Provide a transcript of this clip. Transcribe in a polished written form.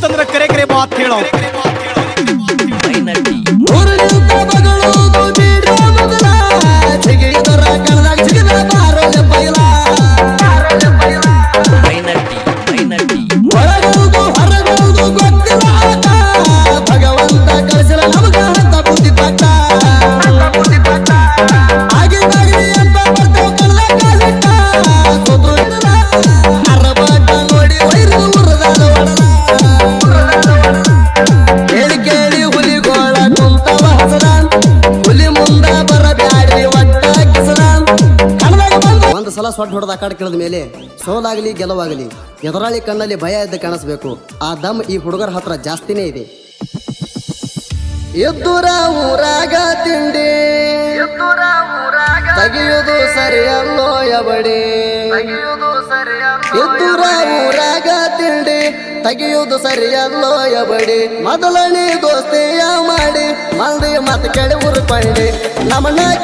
ಬಂತಂದ್ರ ಕರೆ ಕರೆ ಮಾತ್ ಹೇಳೋ ಸಲ ಸೊಡ್ಡ ಹೊಡೆದ ಆಕಾಡ ಕೇಳಿದ ಮೇಲೆ ಸೋಲಾಗಲಿ ಗೆಲುವಾಗಲಿ ಎದುರಾಳಿ ಕಣ್ಣಲ್ಲಿ ಭಯ ಎದ್ದು ಕಾಣಿಸ್ಬೇಕು. ಆ ದಮ್ ಈ ಹುಡುಗರ ಹತ್ರ ಜಾಸ್ತಿನೇ ಇದೆ. ಎದ್ದುರ ಊರಾಗ ತಿಂಡಿ ತೆಗೆಯುವುದು ಸರಿಯಲ್ಲೋ ಎಬಡಿ, ಎದ್ದುರ ಊರಾಗ ತಿಂಡಿ ತೆಗೆಯುವುದು ಸರಿಯಲ್ಲೋ ಎಬಡಿ. ಮೊದಲನೇ ದೋಸ್ತಿಯ ಮಾಡಿ ಮಂದಿ ಮತ ಕೇಳಿ ಉರ್ಪಂಡಿ, ನಮ್ಮನ್ನ